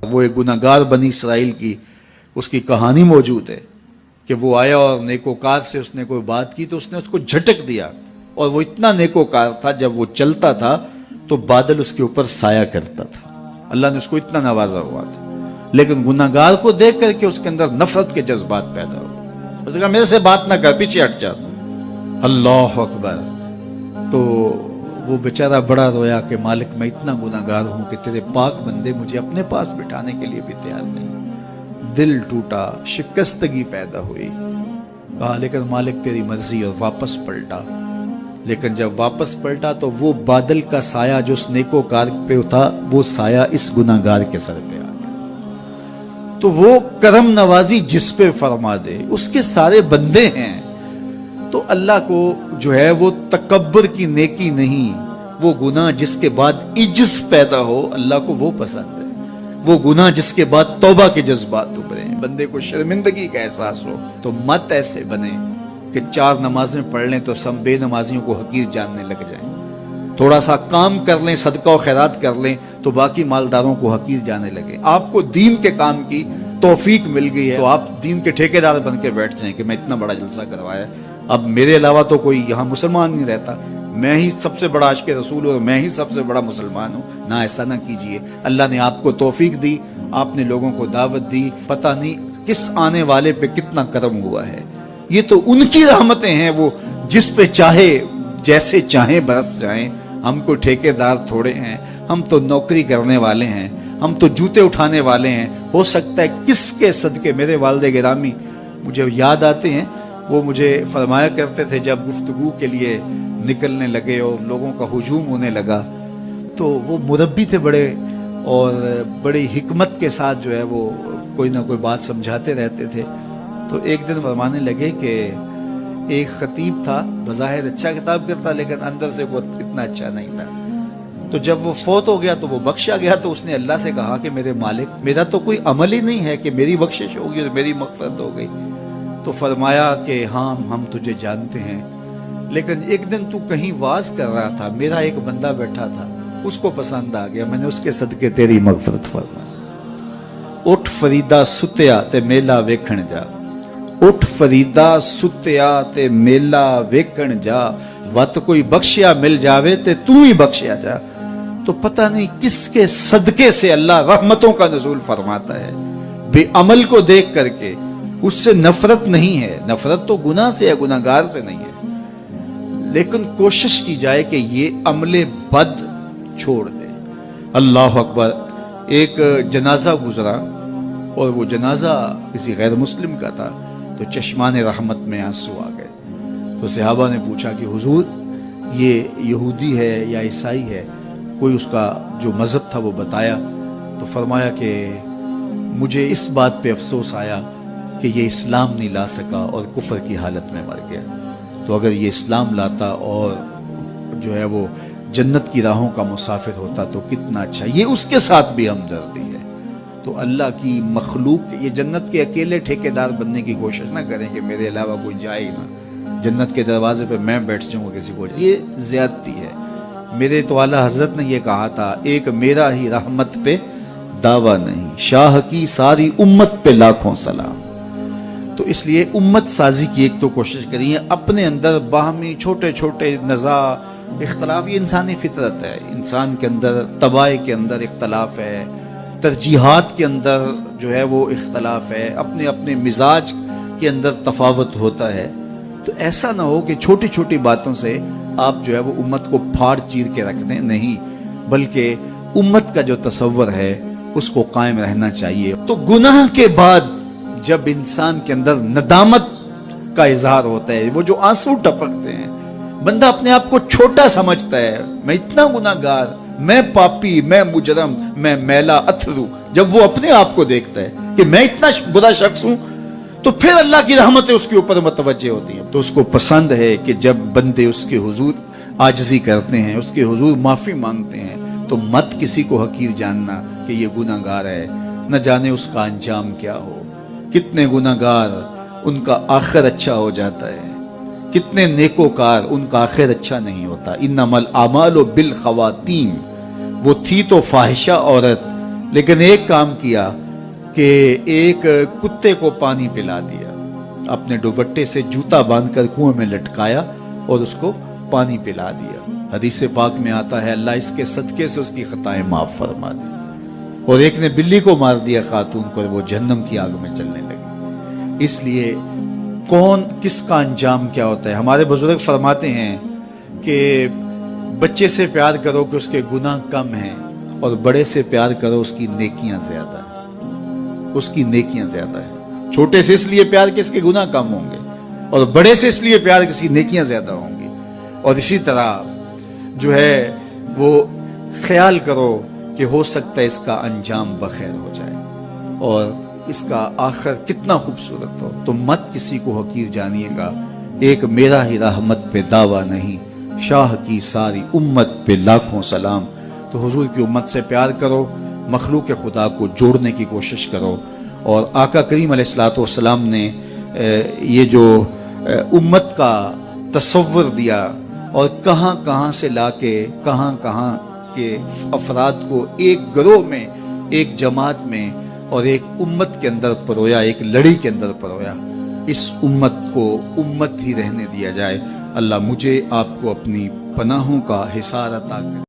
وہ ایک گناہگار بنی اسرائیل کی اس کی کہانی موجود ہے کہ وہ آیا اور نیکوکار سے اس نے کوئی بات کی تو اس نے اس کو جھٹک دیا، اور وہ اتنا نیکوکار تھا جب وہ چلتا تھا تو بادل اس کے اوپر سایہ کرتا تھا، اللہ نے اس کو اتنا نوازا ہوا تھا، لیکن گناہگار کو دیکھ کر کے اس کے اندر نفرت کے جذبات پیدا ہوئے، اس نے کہا میرے سے بات نہ کر، پیچھے ہٹ جا، اللہ اکبر۔ تو وہ بیچارہ بڑا رویا کہ مالک میں اتنا گناہگار ہوں کہ تیرے پاک بندے مجھے اپنے پاس بٹھانے کے لیے بھی تیار نہیں۔ دل ٹوٹا، شکستگی پیدا ہوئی، کہا لیکن مالک تیری مرضی، اور واپس پلٹا۔ لیکن جب واپس پلٹا تو وہ بادل کا سایہ جو اس نیکوکار پہ تھا وہ سایہ اس گناہگار کے سر پہ آ گیا۔ تو وہ کرم نوازی جس پہ فرما دے، اس کے سارے بندے ہیں، تو اللہ کو جو ہے وہ تکبر کی نیکی نہیں، وہ گناہ جس کے بعد عجز پیدا ہو اللہ کو وہ پسند ہے، وہ گناہ جس کے بعد توبہ کے جذبات ابھریں، بندے کو شرمندگی کا احساس ہو۔ تو مت ایسے بنے کہ 4 نمازیں پڑھ لیں تو سب بے نمازیوں کو حقیر جاننے لگ جائیں، تھوڑا سا کام کر لیں، صدقہ و خیرات کر لیں تو باقی مالداروں کو حقیر جانے لگے۔ آپ کو دین کے کام کی توفیق مل گئی ہے تو آپ دین کے ٹھیکیدار بن کے بیٹھ جائیں کہ میں اتنا بڑا جلسہ کروایا، اب میرے علاوہ تو کوئی یہاں مسلمان نہیں رہتا، میں ہی سب سے بڑا عاشق رسول ہوں اور میں ہی سب سے بڑا مسلمان ہوں۔ نہ، ایسا نہ کیجئے، اللہ نے آپ کو توفیق دی، آپ نے لوگوں کو دعوت دی، پتہ نہیں کس آنے والے پہ کتنا کرم ہوا ہے، یہ تو ان کی رحمتیں ہیں، وہ جس پہ چاہے جیسے چاہیں برس جائیں۔ ہم کو ٹھیکیدار تھوڑے ہیں، ہم تو نوکری کرنے والے ہیں، ہم تو جوتے اٹھانے والے ہیں۔ ہو سکتا ہے کس کے صدقے، میرے والد گرامی مجھے یاد آتے ہیں، وہ مجھے فرمایا کرتے تھے جب گفتگو کے لیے نکلنے لگے اور لوگوں کا ہجوم ہونے لگا تو وہ مربی تھے بڑے، اور بڑی حکمت کے ساتھ جو ہے وہ کوئی نہ کوئی بات سمجھاتے رہتے تھے۔ تو ایک دن فرمانے لگے کہ ایک خطیب تھا، بظاہر اچھا خطاب کرتا لیکن اندر سے وہ اتنا اچھا نہیں تھا، تو جب وہ فوت ہو گیا تو وہ بخشا گیا، تو اس نے اللہ سے کہا کہ میرے مالک میرا تو کوئی عمل ہی نہیں ہے کہ میری بخشش ہوگی اور میری مغفرت ہو گئی۔ تو فرمایا کہ ہاں ہم تجھے جانتے ہیں، لیکن ایک دن تو کہیں واز کر رہا تھا، میرا ایک بندہ بیٹھا تھا، اس کو پسند آ گیا، میں نے اس کے صدقے تیری مغفرت فرمائی۔ اٹھ فریدا ستیا تے میلہ ویکھن جا، اٹھ فریدا ستیا تے میلہ ویکھن جا، وت کوئی بخشیا مل جاوے تے تو ہی بخشیا جا۔ تو پتہ نہیں کس کے صدقے سے اللہ رحمتوں کا نزول فرماتا ہے، بے عمل کو دیکھ کر کے اس سے نفرت نہیں ہے، نفرت تو گناہ سے ہے، گناہگار سے نہیں ہے، لیکن کوشش کی جائے کہ یہ عمل بد چھوڑ دے۔ اللہ اکبر۔ ایک جنازہ گزرا اور وہ جنازہ کسی غیر مسلم کا تھا، تو چشمان رحمت میں آنسو آ گئے، تو صحابہ نے پوچھا کہ حضور یہ یہودی ہے یا عیسائی ہے، کوئی اس کا جو مذہب تھا وہ بتایا، تو فرمایا کہ مجھے اس بات پہ افسوس آیا کہ یہ اسلام نہیں لا سکا اور کفر کی حالت میں مر گیا، تو اگر یہ اسلام لاتا اور جو ہے وہ جنت کی راہوں کا مسافر ہوتا تو کتنا اچھا۔ یہ اس کے ساتھ بھی ہمدردی ہے۔ تو اللہ کی مخلوق، یہ جنت کے اکیلے ٹھیکیدار بننے کی کوشش نہ کریں کہ میرے علاوہ کوئی جائے ہی نہ، جنت کے دروازے پہ میں بیٹھ جاؤں گا کسی کو، یہ زیادتی ہے۔ میرے تو اعلیٰ حضرت نے یہ کہا تھا، ایک میرا ہی رحمت پہ دعویٰ نہیں، شاہ کی ساری امت پہ لاکھوں سلام۔ تو اس لیے امت سازی کی ایک تو کوشش کریے، اپنے اندر باہمی چھوٹے چھوٹے نزاع اختلاف، یہ انسانی فطرت ہے، انسان کے اندر طبائع کے اندر اختلاف ہے، ترجیحات کے اندر جو ہے وہ اختلاف ہے، اپنے اپنے مزاج کے اندر تفاوت ہوتا ہے۔ تو ایسا نہ ہو کہ چھوٹی چھوٹی باتوں سے آپ جو ہے وہ امت کو پھاڑ چیر کے رکھ دیں، نہیں، بلکہ امت کا جو تصور ہے اس کو قائم رہنا چاہیے۔ تو گناہ کے بعد جب انسان کے اندر ندامت کا اظہار ہوتا ہے، وہ جو آنسو ٹپکتے ہیں، بندہ اپنے آپ کو چھوٹا سمجھتا ہے، میں اتنا گناہگار، میں پاپی، میں مجرم، میں میلا اتھرو، جب وہ اپنے آپ کو دیکھتا ہے کہ میں اتنا برا شخص ہوں، تو پھر اللہ کی رحمتیں اس کے اوپر متوجہ ہوتی ہیں۔ تو اس کو پسند ہے کہ جب بندے اس کے حضور عاجزی کرتے ہیں، اس کے حضور معافی مانگتے ہیں، تو مت کسی کو حقیر جاننا کہ یہ گناہگار ہے، نہ جانے اس کا انجام کیا ہو۔ کتنے گناہگار ان کا آخر اچھا ہو جاتا ہے، کتنے نیکوکار ان کا آخر اچھا نہیں ہوتا۔ انما الاعمال بالخواتیم، وہ تھی تو فاحشہ عورت لیکن ایک کام کیا کہ ایک کتے کو پانی پلا دیا، اپنے دوپٹے سے جوتا باندھ کر کنویں میں لٹکایا اور اس کو پانی پلا دیا۔ حدیث پاک میں آتا ہے اللہ اس کے صدقے سے اس کی خطائیں معاف فرما دی۔ اور ایک نے بلی کو مار دیا خاتون کو، وہ جہنم کی آگ میں چلنے لگی۔ اس لیے کون کس کا انجام کیا ہوتا ہے؟ ہمارے بزرگ فرماتے ہیں کہ بچے سے پیار کرو کہ اس کے گناہ کم ہیں، اور بڑے سے پیار کرو اس کی نیکیاں زیادہ ہیں، اس کی نیکیاں زیادہ ہیں۔ چھوٹے سے اس لیے پیار کہ اس کے گناہ کم ہوں گے، اور بڑے سے اس لیے پیار کہ اس کی نیکیاں زیادہ ہوں گی۔ اور اسی طرح جو ہے وہ خیال کرو کہ ہو سکتا ہے اس کا انجام بخیر ہو جائے اور اس کا آخر کتنا خوبصورت ہو، تو مت کسی کو حقیر جانیے گا۔ ایک میرا ہی رحمت پہ دعویٰ نہیں، شاہ کی ساری امت پہ لاکھوں سلام۔ تو حضور کی امت سے پیار کرو، مخلوق خدا کو جوڑنے کی کوشش کرو۔ اور آقا کریم علیہ السلام نے یہ جو امت کا تصور دیا اور کہاں کہاں سے لا کے کہاں کہاں کے افراد کو ایک گروہ میں، ایک جماعت میں اور ایک امت کے اندر پرویا، ایک لڑی کے اندر پرویا، اس امت کو امت ہی رہنے دیا جائے۔ اللہ مجھے آپ کو اپنی پناہوں کا حصار عطا کرے۔